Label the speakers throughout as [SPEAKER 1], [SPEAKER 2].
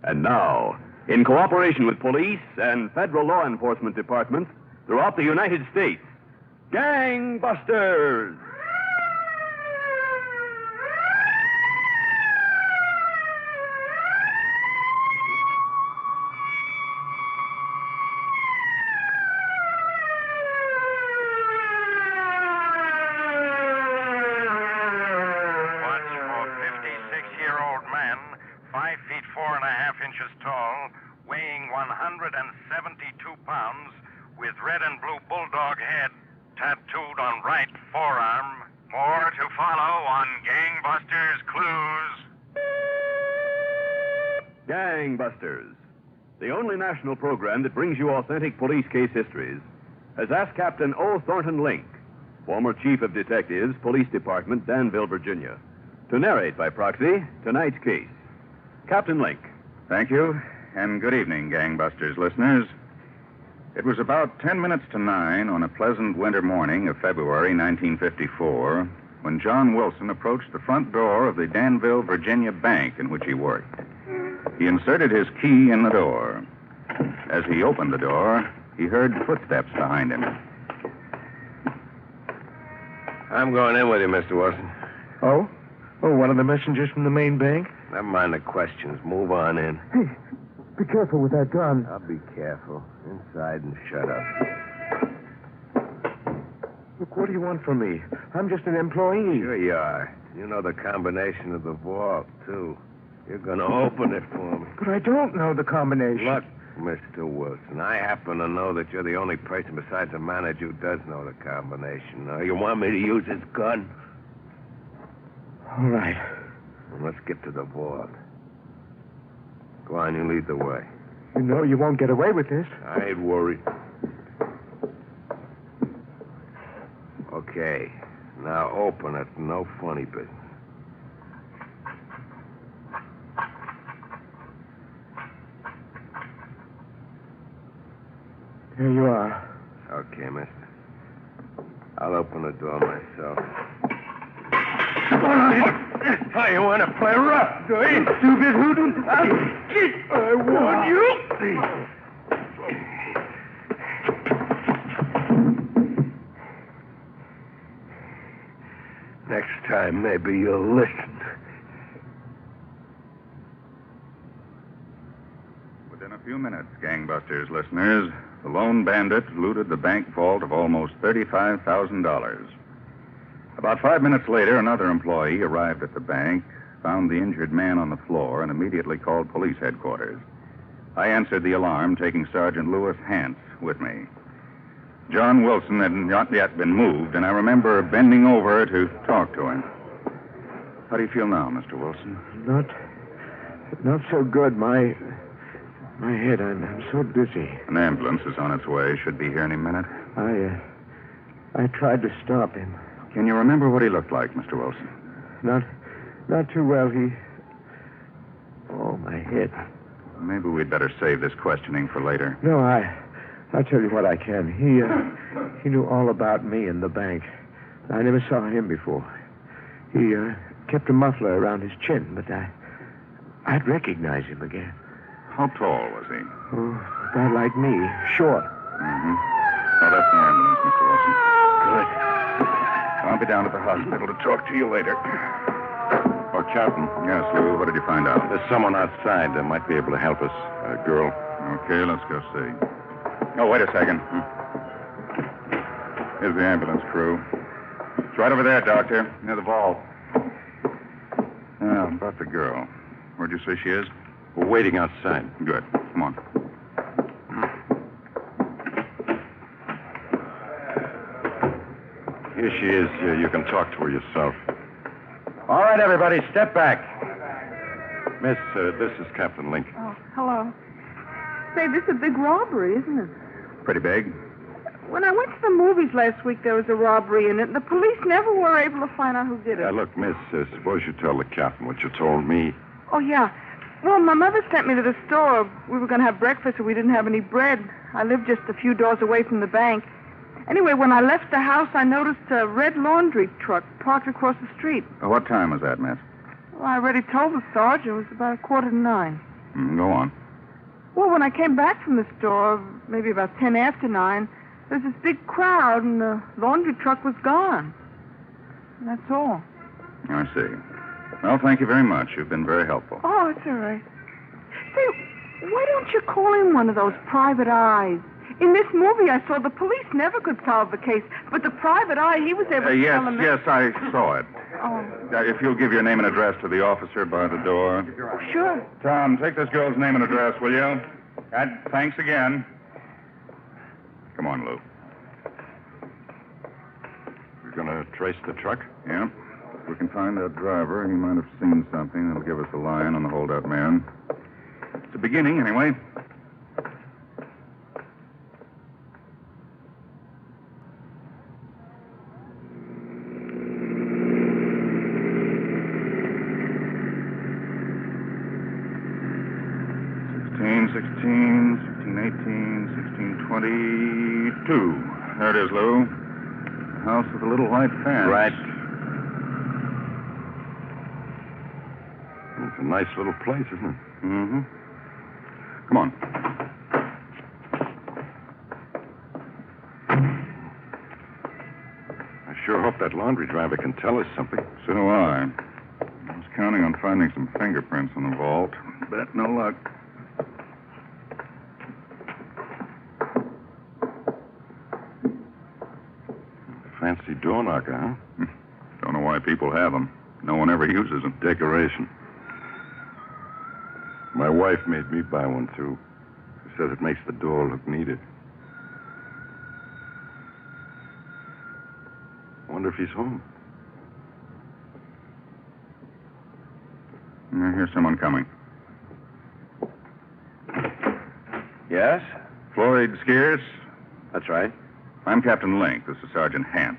[SPEAKER 1] And now, in cooperation with police and federal law enforcement departments throughout the United States, Gangbusters!
[SPEAKER 2] Tall, weighing 172 pounds, with red and blue bulldog head tattooed on right forearm. More to follow on Gangbusters Clues.
[SPEAKER 1] Gangbusters, the only national program that brings you authentic police case histories, has asked Captain O. Thornton Link, former Chief of Detectives, Police Department, Danville, Virginia, to narrate by proxy tonight's case. Captain Link.
[SPEAKER 3] Thank you, and good evening, Gangbusters listeners. It was about 10 minutes to 9 on a pleasant winter morning of February 1954 when John Wilson approached the front door of the Danville, Virginia bank in which he worked. He inserted his key in the door. As he opened the door, he heard footsteps behind him.
[SPEAKER 4] I'm going in with you, Mr. Wilson.
[SPEAKER 5] Oh? Oh, one of the messengers from the main bank?
[SPEAKER 4] Never mind the questions. Move on in.
[SPEAKER 5] Hey, be careful with that gun.
[SPEAKER 4] I'll be careful. Inside and shut up.
[SPEAKER 5] Look, what do you want from me? I'm just an employee.
[SPEAKER 4] Sure you are. You know the combination of the vault, too. You're going to open it for me.
[SPEAKER 5] But I don't know the combination.
[SPEAKER 4] Look, Mr. Wilson, I happen to know that you're the only person besides the manager who does know the combination. Now, you want me to use this gun?
[SPEAKER 5] All right.
[SPEAKER 4] Well, let's get to the vault. Go on, you lead the way.
[SPEAKER 5] You know you won't get away with this.
[SPEAKER 4] I ain't worried. Okay. Now open it. No funny business.
[SPEAKER 5] Here you are.
[SPEAKER 4] Okay, mister. I'll open the door myself.
[SPEAKER 5] Oh, you want to play rough, do you? Stupid hoodoo. I warn you.
[SPEAKER 4] Next time, maybe you'll listen.
[SPEAKER 3] Within a few minutes, Gangbusters listeners, the lone bandit looted the bank vault of almost $35,000. About 5 minutes later, another employee arrived at the bank, found the injured man on the floor, and immediately called police headquarters. I answered the alarm, taking Sergeant Lewis Hance with me. John Wilson had not yet been moved, and I remember bending over to talk to him. How do you feel now, Mr. Wilson?
[SPEAKER 5] Not so good. My head, I'm so dizzy.
[SPEAKER 3] An ambulance is on its way. Should be here any minute.
[SPEAKER 5] I tried to stop him.
[SPEAKER 3] Can you remember what he looked like, Mr. Wilson?
[SPEAKER 5] Not too well. Oh, my head.
[SPEAKER 3] Maybe we'd better save this questioning for later.
[SPEAKER 5] No, I'll tell you what I can. He knew all about me and the bank. I never saw him before. He kept a muffler around his chin, but I'd recognize him again.
[SPEAKER 3] How tall was he?
[SPEAKER 5] Oh, a guy like me, short.
[SPEAKER 3] Mm-hmm. Oh, that's the ambulance, Mr. Wilson. Good. I'll be down at the hospital to talk to you later. Oh, Captain. Yes, Lou, what did you find out?
[SPEAKER 4] There's someone outside that might be able to help us. A girl.
[SPEAKER 3] Okay, let's go see. Oh, wait a second. Here's the ambulance crew. It's right over there, Doctor, near the vault. Now, about the girl. Where'd you say she is?
[SPEAKER 4] We're waiting outside.
[SPEAKER 3] Good. Come on.
[SPEAKER 4] Here she is. You can talk to her yourself.
[SPEAKER 6] All right, everybody, step back.
[SPEAKER 4] Miss, this is Captain Link.
[SPEAKER 7] Oh, hello. Say, this is a big robbery, isn't it?
[SPEAKER 3] Pretty big.
[SPEAKER 7] When I went to the movies last week, there was a robbery in it, and the police never were able to find out who did it.
[SPEAKER 4] Look, miss, suppose you tell the captain what you told me.
[SPEAKER 7] Oh, yeah. Well, my mother sent me to the store. We were going to have breakfast, and we didn't have any bread. I lived just a few doors away from the bank. Anyway, when I left the house, I noticed a red laundry truck parked across the street.
[SPEAKER 3] What time was that, miss?
[SPEAKER 7] Well, I already told the sergeant. It was about 8:45.
[SPEAKER 3] Go on.
[SPEAKER 7] Well, when I came back from the store, maybe about 10 after 9, there's this big crowd, and the laundry truck was gone. And that's all.
[SPEAKER 3] I see. Well, thank you very much. You've been very helpful.
[SPEAKER 7] Oh, it's all right. Say, why don't you call in one of those private eyes? In this movie, I saw the police never could solve the case, but the private eye, he was able to tell them...
[SPEAKER 3] Yes, I saw it.
[SPEAKER 7] Oh.
[SPEAKER 3] If you'll give your name and address to the officer by the door.
[SPEAKER 7] Sure.
[SPEAKER 3] Tom, take this girl's name and address, will you? Thanks again. Come on, Lou.
[SPEAKER 6] You're going to trace the truck?
[SPEAKER 3] Yeah. If we can find that driver, he might have seen something that'll give us a line on the holdout man. It's a beginning, anyway. There it is, Lou. The house with the little white fence.
[SPEAKER 6] Right. It's a nice little place, isn't it?
[SPEAKER 3] Mm-hmm. Come on.
[SPEAKER 6] I sure hope that laundry driver can tell us something.
[SPEAKER 3] So do I. I was counting on finding some fingerprints in the vault, but no luck.
[SPEAKER 6] Fancy door knocker, huh?
[SPEAKER 3] Don't know why people have them. No one ever uses them.
[SPEAKER 6] Decoration. My wife made me buy one, too. She says it makes the door look neater. I wonder if he's home.
[SPEAKER 3] I hear someone coming.
[SPEAKER 6] Yes?
[SPEAKER 3] Floyd Skeers?
[SPEAKER 6] That's right.
[SPEAKER 3] I'm Captain Link. This is Sergeant Hance.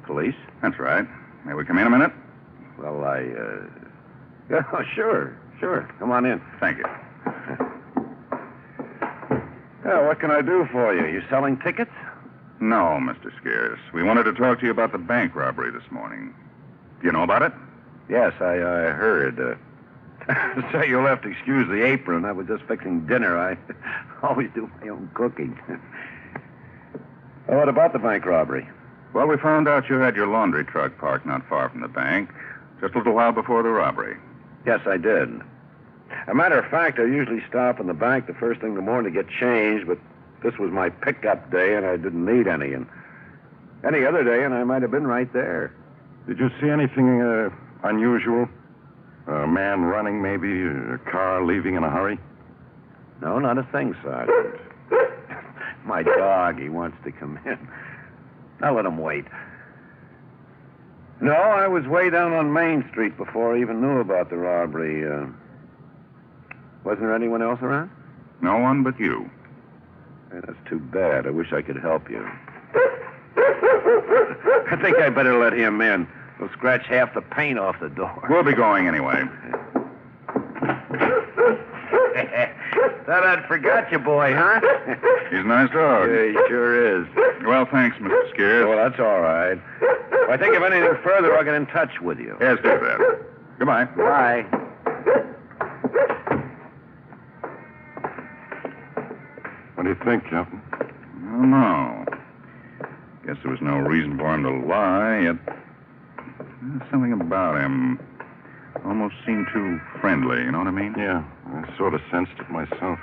[SPEAKER 6] Police?
[SPEAKER 3] That's right. May we come in a minute?
[SPEAKER 6] Well, Yeah, sure. Come on in.
[SPEAKER 3] Thank you.
[SPEAKER 6] Yeah, what can I do for you? You selling tickets?
[SPEAKER 3] No, Mr. Skeers. We wanted to talk to you about the bank robbery this morning. Do you know about it?
[SPEAKER 6] Yes, I heard. So you'll have to excuse the apron. I was just fixing dinner. I always do my own cooking. Well, what about the bank robbery?
[SPEAKER 3] Well, we found out you had your laundry truck parked not far from the bank, just a little while before the robbery.
[SPEAKER 6] Yes, I did. A matter of fact, I usually stop in the bank the first thing in the morning to get changed, but this was my pickup day, and I didn't need any. And any other day, and I might have been right there.
[SPEAKER 8] Did you see anything unusual? A man running, maybe? A car leaving in a hurry?
[SPEAKER 6] No, not a thing, Sergeant. My dog, he wants to come in. I'll let him wait. No, I was way down on Main Street before I even knew about the robbery. Wasn't there anyone else around?
[SPEAKER 3] No one but you.
[SPEAKER 6] Hey, that's too bad. I wish I could help you. I think I better let him in. He'll scratch half the paint off the door.
[SPEAKER 3] We'll be going anyway.
[SPEAKER 6] Thought I'd forgot you, boy, huh?
[SPEAKER 3] He's a nice dog.
[SPEAKER 6] Yeah, he sure is.
[SPEAKER 3] Well, thanks, Mr. Skeers.
[SPEAKER 6] Well, that's all right. If I think of anything further, I'll get in touch with you.
[SPEAKER 3] Yes, do that. Goodbye.
[SPEAKER 6] Bye.
[SPEAKER 8] What do you think, Captain?
[SPEAKER 3] I don't know. Guess there was no reason for him to lie, yet there's something about him. Almost seemed too friendly, you know what I mean?
[SPEAKER 8] Yeah, I sort of sensed it myself.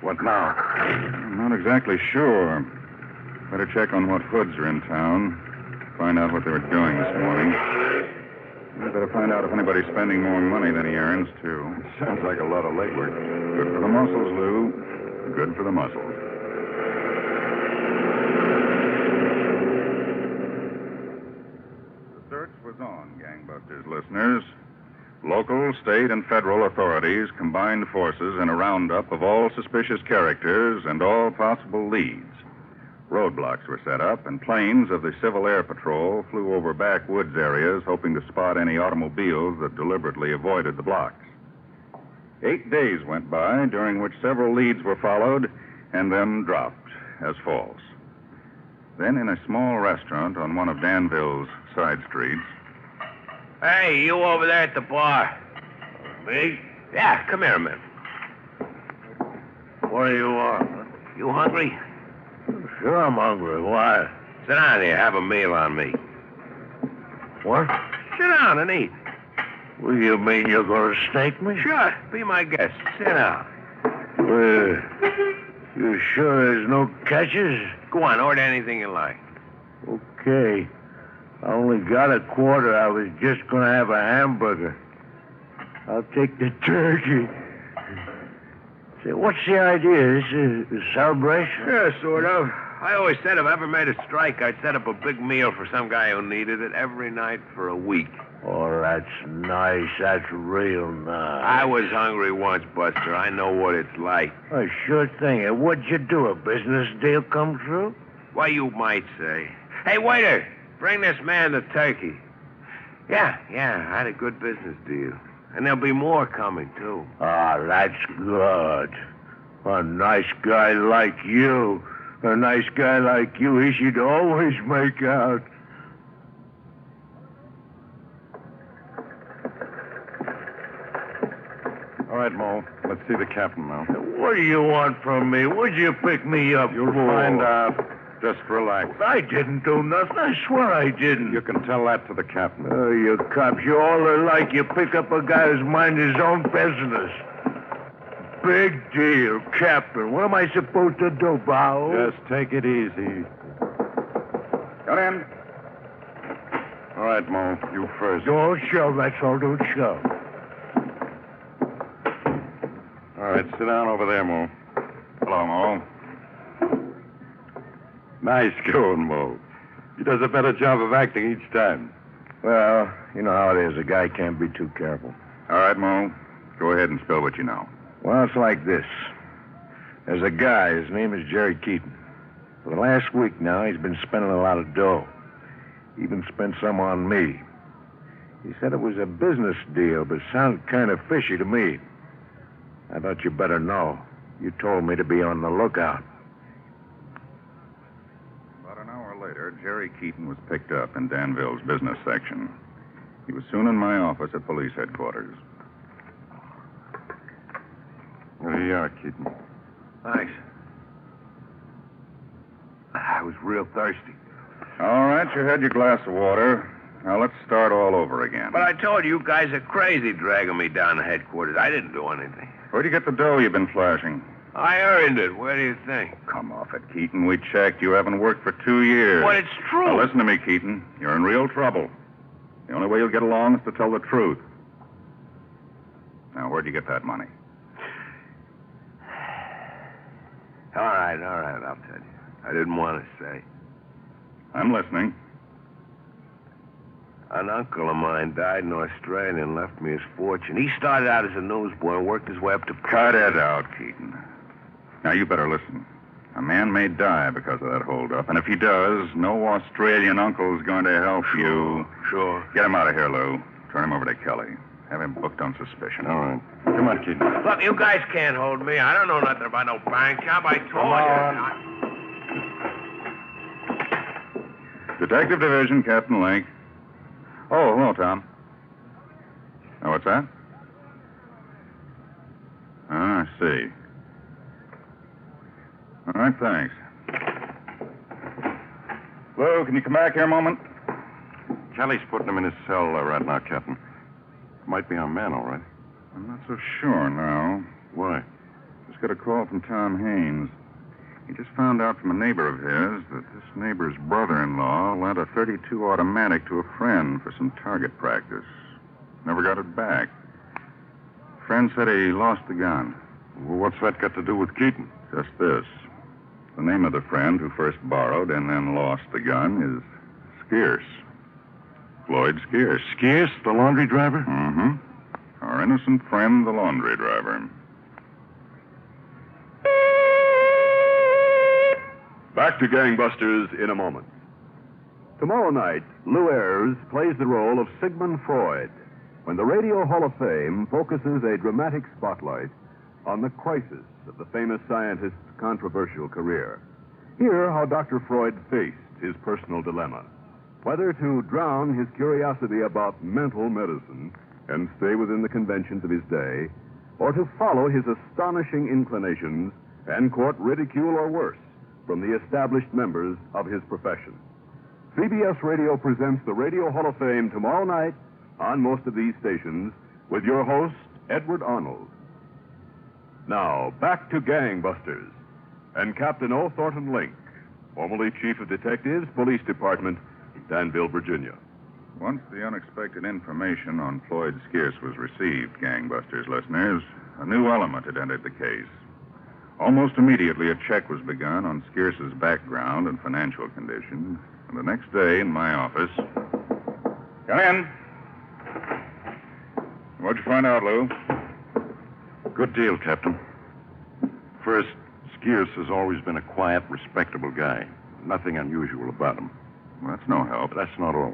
[SPEAKER 6] What now?
[SPEAKER 3] I'm not exactly sure. Better check on what hoods are in town. Find out what they were doing this morning. We better find out if anybody's spending more money than he earns, too.
[SPEAKER 8] Sounds like a lot of legwork.
[SPEAKER 3] Good for the muscles, Lou. Good for the muscles. The search was on, Gangbusters listeners. Local, state, and federal authorities combined forces in a roundup of all suspicious characters and all possible leads. Roadblocks were set up, and planes of the Civil Air Patrol flew over backwoods areas hoping to spot any automobiles that deliberately avoided the blocks. 8 days went by, during which several leads were followed and then dropped as false. Then, in a small restaurant on one of Danville's side streets.
[SPEAKER 4] Hey, you over there at the bar.
[SPEAKER 6] Me?
[SPEAKER 4] Yeah, come here a minute.
[SPEAKER 6] What do you want?
[SPEAKER 4] You hungry?
[SPEAKER 6] Sure, I'm hungry. Why?
[SPEAKER 4] Sit down here. Have a meal on me.
[SPEAKER 6] What?
[SPEAKER 4] Sit down and eat.
[SPEAKER 6] Well, you mean you're going to snake me?
[SPEAKER 4] Sure. Be my guest. Sit down.
[SPEAKER 6] Well, you sure there's no catches?
[SPEAKER 4] Go on. Order anything you like.
[SPEAKER 6] Okay. I only got a quarter. I was just going to have a hamburger. I'll take the turkey. Say, what's the idea? This is a celebration?
[SPEAKER 4] Sure, sort of. I always said if I ever made a strike, I'd set up a big meal for some guy who needed it every night for a week.
[SPEAKER 6] Oh, that's nice. That's real nice.
[SPEAKER 4] I was hungry once, Buster. I know what it's like.
[SPEAKER 6] Oh, sure thing. And what'd you do? A business deal come through?
[SPEAKER 4] Why, you might say. Hey, waiter, bring this man the turkey. Yeah, I had a good business deal. And there'll be more coming, too.
[SPEAKER 6] Ah, that's good. A nice guy like you. A nice guy like you, he should always make out.
[SPEAKER 8] All right, Mo. Let's see the captain now.
[SPEAKER 6] What do you want from me? What'd you pick me up
[SPEAKER 8] You'll
[SPEAKER 6] for?
[SPEAKER 8] find out. Just relax.
[SPEAKER 6] I didn't do nothing. I swear I didn't.
[SPEAKER 8] You can tell that to the captain.
[SPEAKER 6] Oh, you cops, you all are like you pick up a guy who's minding his own business. Big deal, Captain. What am I supposed to do, Bao?
[SPEAKER 8] Just take it easy.
[SPEAKER 3] Come in.
[SPEAKER 8] All right, Mo. You first.
[SPEAKER 6] Don't shove, that's all. Don't shove.
[SPEAKER 8] All right, sit down over there, Mo.
[SPEAKER 3] Hello, Mo.
[SPEAKER 8] Nice going, Mo. He does a better job of acting each time.
[SPEAKER 5] Well, you know how it is. A guy can't be too careful.
[SPEAKER 3] All right, Mo. Go ahead and spill what you know.
[SPEAKER 5] Well, it's like this. There's a guy. His name is Jerry Keaton. For the last week now, he's been spending a lot of dough. Even spent some on me. He said it was a business deal, but sounded kind of fishy to me. I thought you better know. You told me to be on the lookout.
[SPEAKER 3] About an hour later, Jerry Keaton was picked up in Danville's business section. He was soon in my office at police headquarters.
[SPEAKER 8] There you are, Keaton.
[SPEAKER 4] Thanks. I was real thirsty.
[SPEAKER 3] All right, you had your glass of water. Now let's start all over again.
[SPEAKER 4] But I told you guys are crazy dragging me down to headquarters. I didn't do anything.
[SPEAKER 3] Where'd you get the dough you've been flashing?
[SPEAKER 4] I earned it. Where do you think?
[SPEAKER 3] Come off it, Keaton. We checked. You haven't worked for 2 years.
[SPEAKER 4] But it's true.
[SPEAKER 3] Now listen to me, Keaton. You're in real trouble. The only way you'll get along is to tell the truth. Now, where'd you get that money?
[SPEAKER 4] All right, I'll tell you. I didn't want to say.
[SPEAKER 3] I'm listening.
[SPEAKER 4] An uncle of mine died in Australia and left me his fortune. He started out as a newsboy and worked his way up to...
[SPEAKER 3] Cut it out, Keaton. Now, you better listen. A man may die because of that holdup, and if he does, no Australian uncle's going to help you.
[SPEAKER 4] Sure.
[SPEAKER 3] Get him out of here, Lou. Turn him over to Kelly. Have him booked on suspicion.
[SPEAKER 8] All right. Come on, Keaton.
[SPEAKER 4] Look, you guys can't hold me. I don't know nothing about no bank job. I told you.
[SPEAKER 3] Detective Division, Captain Link. Oh, hello, Tom. Oh, what's that? Ah, I see. All right, thanks. Lou, can you come back here a moment?
[SPEAKER 8] Kelly's putting him in his cell right now, Captain. Might be our man, all right.
[SPEAKER 3] I'm not so sure now.
[SPEAKER 8] Why?
[SPEAKER 3] Just got a call from Tom Haynes. He just found out from a neighbor of his that this neighbor's brother-in-law lent a .32 automatic to a friend for some target practice. Never got it back. Friend said he lost the gun.
[SPEAKER 8] Well, what's that got to do with Keaton?
[SPEAKER 3] Just this. The name of the friend who first borrowed and then lost the gun is Skeers. Floyd Skeers.
[SPEAKER 8] Skeers, the laundry driver?
[SPEAKER 3] Mm-hmm. Our innocent friend, the laundry driver.
[SPEAKER 1] Back to Gangbusters in a moment. Tomorrow night, Lou Ayres plays the role of Sigmund Freud when the Radio Hall of Fame focuses a dramatic spotlight on the crisis of the famous scientist's controversial career. Hear how Dr. Freud faced his personal dilemma. whether to drown his curiosity about mental medicine and stay within the conventions of his day, or to follow his astonishing inclinations and court ridicule or worse from the established members of his profession. CBS Radio presents the Radio Hall of Fame tomorrow night on most of these stations with your host, Edward Arnold. Now, back to Gangbusters and Captain O. Thornton Link, formerly Chief of Detectives, Police Department, Danville, Virginia.
[SPEAKER 3] Once the unexpected information on Floyd Skeerce was received, Gangbusters listeners, a new element had entered the case. Almost immediately, a check was begun on Skeerce's background and financial condition. And the next day, in my office... Come in. What'd you find out, Lou?
[SPEAKER 8] Good deal, Captain. First, Skeerce has always been a quiet, respectable guy. Nothing unusual about him.
[SPEAKER 3] Well, that's no help.
[SPEAKER 8] But that's not all.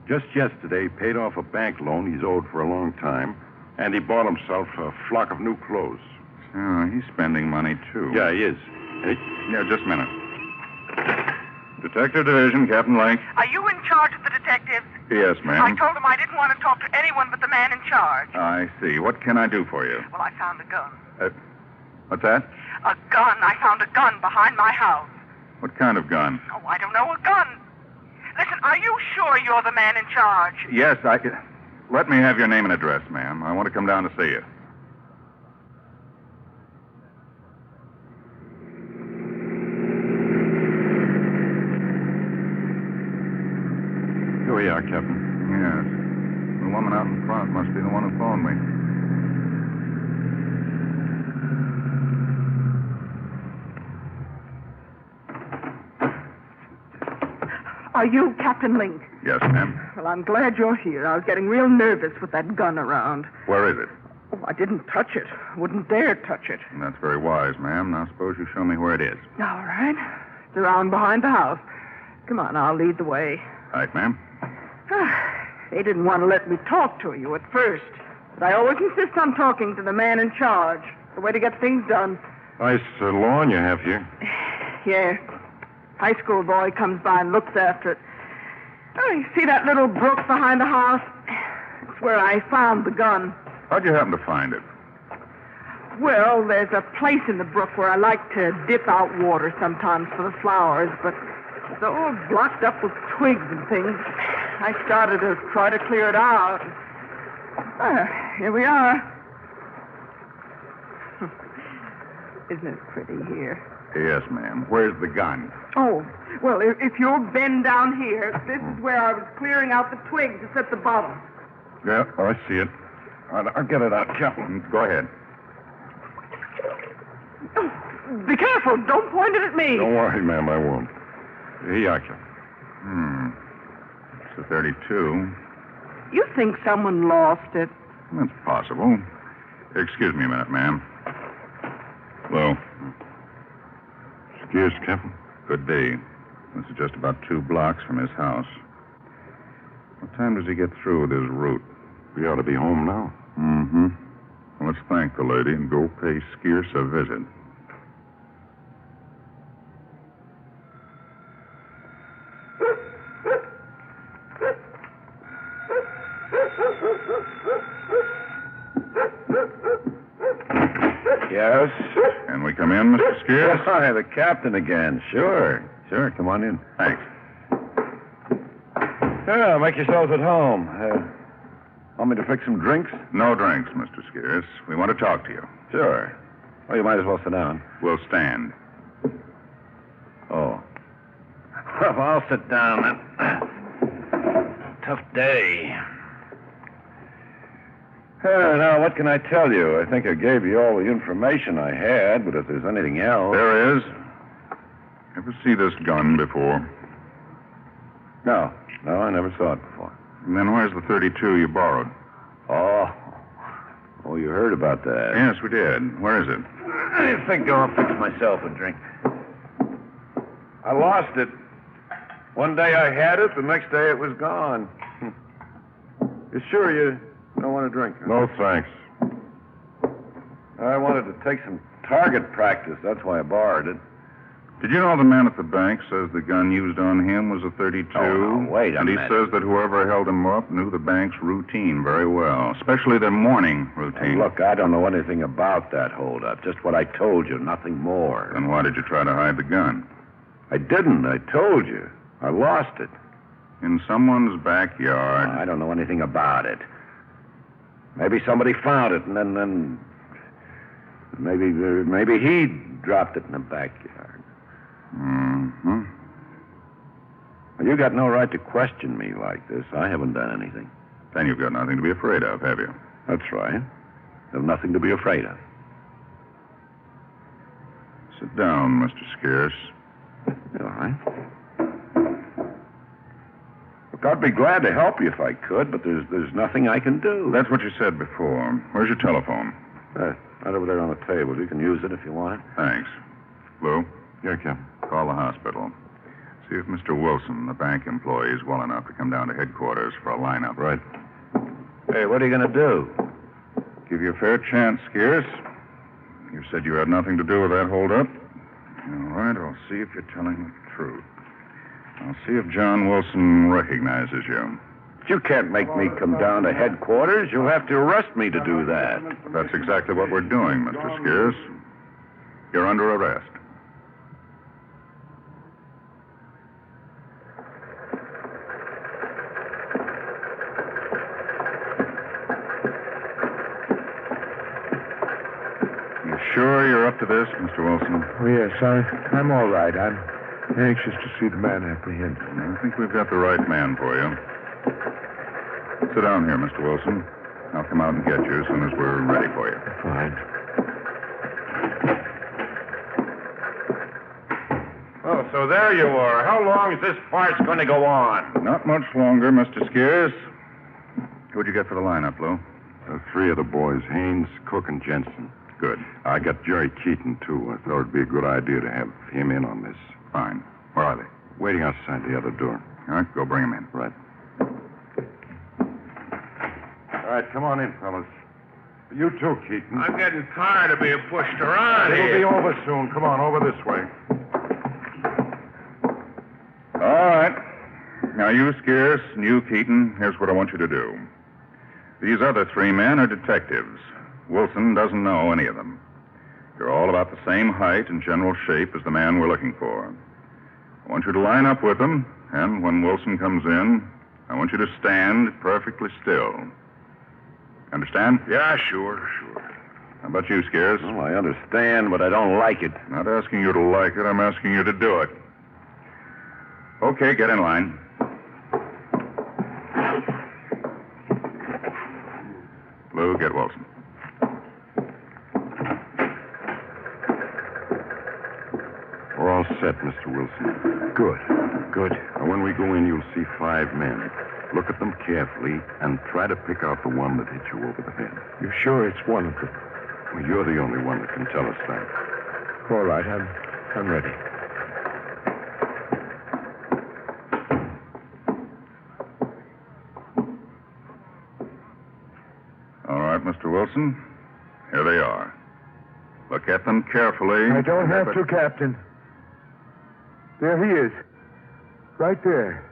[SPEAKER 8] Just yesterday, paid off a bank loan he's owed for a long time, and he bought himself a flock of new clothes.
[SPEAKER 3] Oh, he's spending money, too.
[SPEAKER 8] Yeah, he is. Hey,
[SPEAKER 3] Yeah, just a minute. Detective Division, Captain Link.
[SPEAKER 9] Are you in charge of the detectives?
[SPEAKER 3] Yes, ma'am.
[SPEAKER 9] I told them I didn't want to talk to anyone but the man in charge.
[SPEAKER 3] I see. What can I do for you?
[SPEAKER 9] Well, I found a gun.
[SPEAKER 3] What's that?
[SPEAKER 9] A gun. I found a gun behind my house.
[SPEAKER 3] What kind of gun?
[SPEAKER 9] Oh, I don't know, a gun. Listen, are you sure you're the man in charge?
[SPEAKER 3] Yes, Let me have your name and address, ma'am. I want to come down to see you.
[SPEAKER 8] here we are, Captain.
[SPEAKER 3] Yes. The woman out in front must be the one who phoned me.
[SPEAKER 7] Are you Captain Link?
[SPEAKER 3] Yes, ma'am.
[SPEAKER 7] Well, I'm glad you're here. I was getting real nervous with that gun around.
[SPEAKER 3] Where is it?
[SPEAKER 7] Oh, I didn't touch it. Wouldn't dare touch it.
[SPEAKER 3] That's very wise, ma'am. Now suppose you show me where it is.
[SPEAKER 7] All right. It's around behind the house. Come on, I'll lead the way.
[SPEAKER 3] All right, ma'am.
[SPEAKER 7] They didn't want to let me talk to you at first. But I always insist on talking to the man in charge. The way to get things done.
[SPEAKER 8] Nice lawn you have here.
[SPEAKER 7] Yeah. High school boy comes by and looks after it. Oh, you see that little brook behind the house? It's where I found the gun.
[SPEAKER 3] How'd you happen to find it?
[SPEAKER 7] Well, there's a place in the brook where I like to dip out water sometimes for the flowers, but it's all blocked up with twigs and things. I started to try to clear it out. Here we are. Isn't it pretty here?
[SPEAKER 3] Yes, ma'am. Where's the gun?
[SPEAKER 7] Oh, well, if you'll bend down here, this is where I was clearing out the twigs. It's at the bottom.
[SPEAKER 8] Yeah, I see it. All right, I'll get it out, Captain.
[SPEAKER 3] Go ahead.
[SPEAKER 7] Oh, be careful. Don't point it at me.
[SPEAKER 8] Don't worry, ma'am, I won't. Here you are, Captain.
[SPEAKER 3] It's a 32.
[SPEAKER 7] You think someone lost it?
[SPEAKER 3] That's possible. Excuse me a minute, ma'am. Hello.
[SPEAKER 8] Skeerce, Captain.
[SPEAKER 3] Good day. This is just about 2 blocks from his house. What time does he get through with his route?
[SPEAKER 8] We ought to be home now.
[SPEAKER 3] Mm-hmm. Well, let's thank the lady and go pay Skeerce a visit.
[SPEAKER 6] Yes?
[SPEAKER 3] Can we come in, Mr. Skeerce?
[SPEAKER 6] Hi, the captain again. Sure. Come on in.
[SPEAKER 3] Thanks.
[SPEAKER 6] Yeah, make yourselves at home. Want me to fix some drinks?
[SPEAKER 3] No drinks, Mr. Skeerce. We want to talk to you.
[SPEAKER 6] Sure. Well, you might as well sit down.
[SPEAKER 3] We'll stand.
[SPEAKER 6] Oh. Well, I'll sit down then. Tough day. Now, what can I tell you? I think I gave you all the information I had, but if there's anything else...
[SPEAKER 3] There is. Ever see this gun before?
[SPEAKER 6] No, I never saw it before.
[SPEAKER 3] And then where's the 32 you borrowed?
[SPEAKER 6] Oh, you heard about that.
[SPEAKER 3] Yes, we did. Where is it?
[SPEAKER 6] I think I'll fix myself a drink. I lost it. One day I had it, the next day it was gone. You sure you don't want a drink? Huh?
[SPEAKER 8] No, thanks.
[SPEAKER 6] I wanted to take some target practice. That's why I borrowed it.
[SPEAKER 3] Did you know the man at the bank says the gun used on him was a .32?
[SPEAKER 6] Oh, no, wait a
[SPEAKER 3] And he
[SPEAKER 6] minute.
[SPEAKER 3] says that whoever held him up knew the bank's routine very well, especially their morning routine.
[SPEAKER 6] Look, I don't know anything about that holdup. Just what I told you, nothing more.
[SPEAKER 3] Then why did you try to hide the gun?
[SPEAKER 6] I didn't. I told you. I lost it.
[SPEAKER 3] In someone's backyard.
[SPEAKER 6] I don't know anything about it. Maybe somebody found it, and then maybe he dropped it in the backyard.
[SPEAKER 3] Mm-hmm.
[SPEAKER 6] Well, you got no right to question me like this. I haven't done anything.
[SPEAKER 3] Then you've got nothing to be afraid of, have you?
[SPEAKER 6] That's right. There's nothing to be afraid of.
[SPEAKER 3] Sit down, Mr. Scarce.
[SPEAKER 6] All right. Look, I'd be glad to help you if I could, but there's nothing I can do.
[SPEAKER 3] That's what you said before. Where's your telephone?
[SPEAKER 6] Right over there on the table. You can use it if you want.
[SPEAKER 3] Thanks. Lou?
[SPEAKER 8] Yeah, Captain.
[SPEAKER 3] Call the hospital. See if Mr. Wilson, the bank employee, is well enough to come down to headquarters for a lineup.
[SPEAKER 8] Right.
[SPEAKER 6] Hey, what are you going to do?
[SPEAKER 3] Give you a fair chance, Scarce. You said you had nothing to do with that holdup. All right, I'll see if you're telling the truth. I'll see if John Wilson recognizes you.
[SPEAKER 6] You can't make me come down to headquarters. You'll have to arrest me to do that.
[SPEAKER 3] That's exactly what we're doing, Mr. Scarce. You're under arrest. You sure you're up to this, Mr. Wilson?
[SPEAKER 5] Oh, yes, I'm all right. I'm anxious to see the man apprehended.
[SPEAKER 3] I think we've got the right man for you. Sit down here, Mr. Wilson. I'll come out and get you as soon as we're ready for you.
[SPEAKER 5] Fine.
[SPEAKER 4] Oh, so there you are. How long is this farce going to go on?
[SPEAKER 3] Not much longer, Mr. Scarce. Who'd you get for the lineup, Lou?
[SPEAKER 8] Three of the boys, Haynes, Cook, and Jensen.
[SPEAKER 3] Good.
[SPEAKER 8] I got Jerry Keaton, too. I thought it'd be a good idea to have him in on this.
[SPEAKER 3] Fine. Where are they?
[SPEAKER 8] Waiting outside the other door.
[SPEAKER 3] All right, go bring them in.
[SPEAKER 8] Right. All right, come on in, fellas. You too, Keaton.
[SPEAKER 4] I'm getting tired of being pushed around
[SPEAKER 8] It'll
[SPEAKER 4] here.
[SPEAKER 8] be over soon. Come on, over this way.
[SPEAKER 3] All right. Now, you, Scarce, and you, Keaton, here's what I want you to do. These other three men are detectives. Wilson doesn't know any of them. You're all about the same height and general shape as the man we're looking for. I want you to line up with them, and when Wilson comes in, I want you to stand perfectly still. Understand?
[SPEAKER 4] Yeah, sure.
[SPEAKER 3] How about you, Scarce?
[SPEAKER 6] Well, I understand, but I don't like it.
[SPEAKER 3] Not asking you to like it, I'm asking you to do it. Okay, get in line. Lou, get Wilson.
[SPEAKER 8] We're all set, Mr. Wilson.
[SPEAKER 5] Good.
[SPEAKER 8] Now, when we go in, you'll see 5 men. Look at them carefully and try to pick out the one that hit you over the head.
[SPEAKER 5] You're sure it's one of them?
[SPEAKER 8] Well, you're the only one that can tell us that.
[SPEAKER 5] All right, I'm ready.
[SPEAKER 3] All right, Mr. Wilson. Here they are. Look at them carefully.
[SPEAKER 5] I don't have to, Captain. There he is. Right there.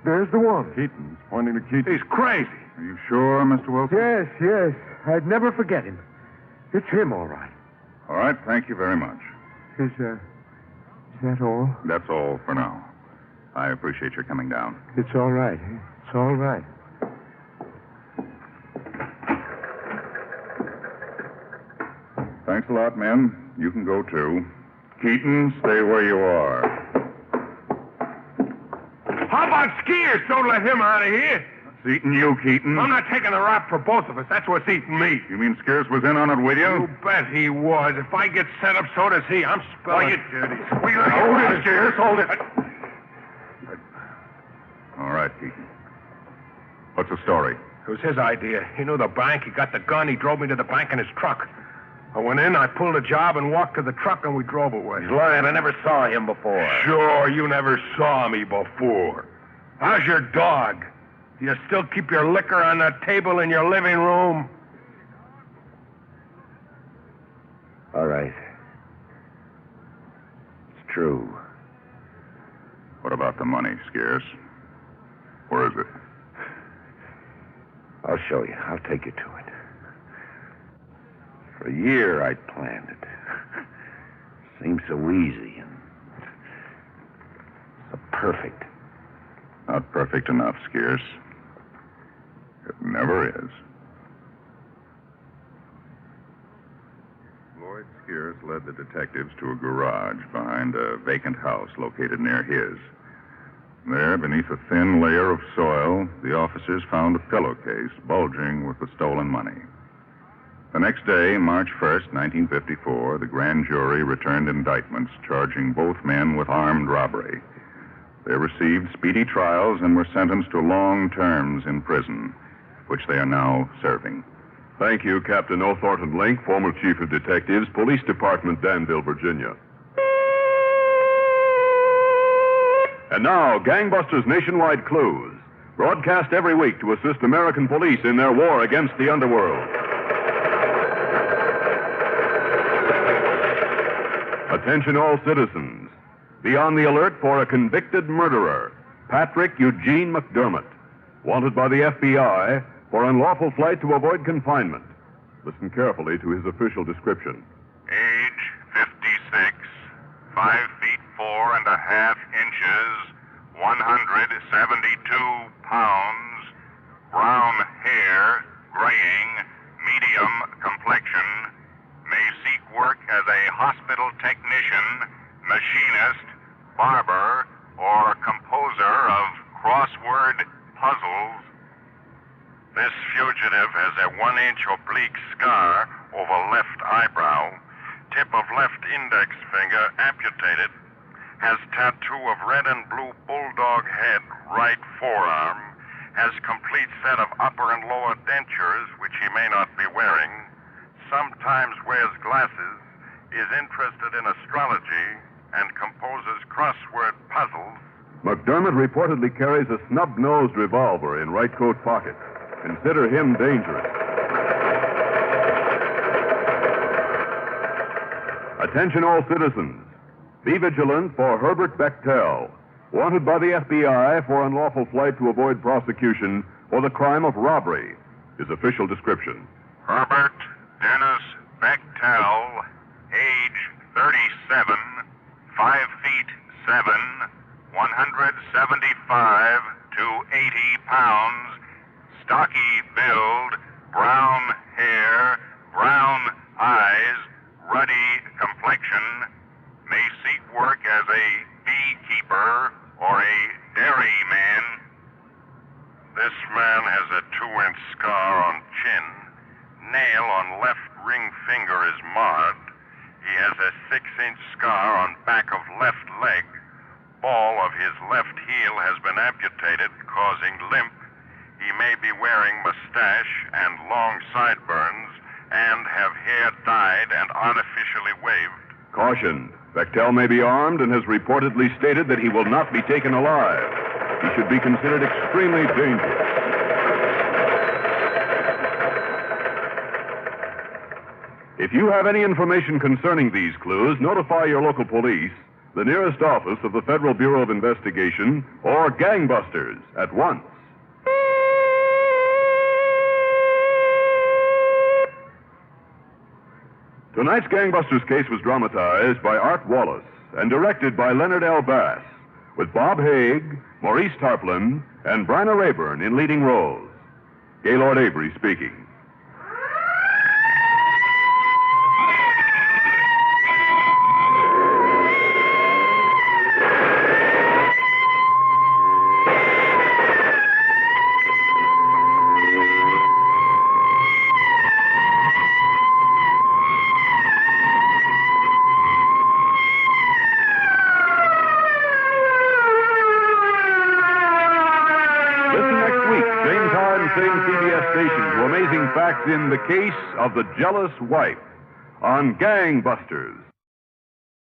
[SPEAKER 5] There's the one.
[SPEAKER 8] Keaton. He's pointing to Keaton.
[SPEAKER 4] He's crazy.
[SPEAKER 3] Are you sure, Mr. Wilson?
[SPEAKER 5] Yes. I'd never forget him. It's him, all right.
[SPEAKER 3] All right, thank you very much.
[SPEAKER 5] Is that all?
[SPEAKER 3] That's all for now. I appreciate your coming down.
[SPEAKER 5] It's all right. It's all right.
[SPEAKER 3] Thanks a lot, men. You can go, too. Keaton, stay where you are.
[SPEAKER 4] How about Skiers? Don't let him out of here.
[SPEAKER 3] It's eating you, Keaton.
[SPEAKER 4] I'm not taking the rap for both of us. That's what's eating me.
[SPEAKER 3] You mean Scarce was in on it with you?
[SPEAKER 4] You bet he was. If I get set up, so does he. I'm spelling.
[SPEAKER 3] Oh, you
[SPEAKER 4] dirty.
[SPEAKER 3] Hold it, Scarce, hold it. All right, Keaton. What's the story?
[SPEAKER 4] It was his idea. He knew the bank. He got the gun. He drove me to the bank in his truck. I went in, I pulled a job, and walked to the truck, and we drove away.
[SPEAKER 6] He's lying. I never saw him before.
[SPEAKER 4] Sure, you never saw me before. How's your dog? Do you still keep your liquor on that table in your living room?
[SPEAKER 6] All right. It's true.
[SPEAKER 3] What about the money, Scarce? Where is it?
[SPEAKER 6] I'll show you. I'll take you to it. For a year, I planned it. Seemed so easy and so perfect.
[SPEAKER 3] Not perfect enough, Scarce. It never is. Lloyd Scarce led the detectives to a garage behind a vacant house located near his. There, beneath a thin layer of soil, the officers found a pillowcase bulging with the stolen money. The next day, March 1st, 1954, the grand jury returned indictments charging both men with armed robbery. They received speedy trials and were sentenced to long terms in prison, which they are now serving.
[SPEAKER 1] Thank you, Captain O. Thornton Link, former Chief of Detectives, Police Department, Danville, Virginia. And now, Gangbusters Nationwide Clues, broadcast every week to assist American police in their war against the underworld. Attention all citizens. Be on the alert for a convicted murderer, Patrick Eugene McDermott, wanted by the FBI for unlawful flight to avoid confinement. Listen carefully to his official description.
[SPEAKER 2] Age 56, 5 feet 4.5 inches, 172 pounds, brown hair, graying, medium complexion, may seek work as a hospital technician, machinist, barber, or composer of crossword puzzles. This fugitive has a 1-inch oblique scar over left eyebrow, tip of left index finger amputated, has tattoo of red and blue bulldog head right forearm, has complete set of upper and lower dentures, which he may not be wearing, sometimes wears glasses, is interested in astrology, and composes crossword puzzles.
[SPEAKER 1] McDermott reportedly carries a snub-nosed revolver in right coat pocket. Consider him dangerous. Attention all citizens. Be vigilant for Herbert Bechtel, wanted by the FBI for unlawful flight to avoid prosecution for the crime of robbery. His official description.
[SPEAKER 2] Herbert Dennis Bechtel, age 37, 5 feet 7, 175 to 80 pounds, stocky build, brown hair, brown eyes, ruddy complexion, may seek work as a beekeeper or a dairyman. This man has a 2-inch scar on chin. Nail on left ring finger is marred. He has a 6-inch scar on back of left leg. Ball of his left heel has been amputated, causing limp. He may be wearing mustache and long sideburns and have hair dyed and artificially waved.
[SPEAKER 1] Caution. Bechtel may be armed and has reportedly stated that he will not be taken alive. He should be considered extremely dangerous. If you have any information concerning these clues, notify your local police, the nearest office of the Federal Bureau of Investigation, or Gangbusters at once. Tonight's Gangbusters case was dramatized by Art Wallace and directed by Leonard L. Bass, with Bob Haig, Maurice Tarplin, and Bryna Rayburn in leading roles. Gaylord Avery speaking. Facts in the case of the jealous wife on Gangbusters.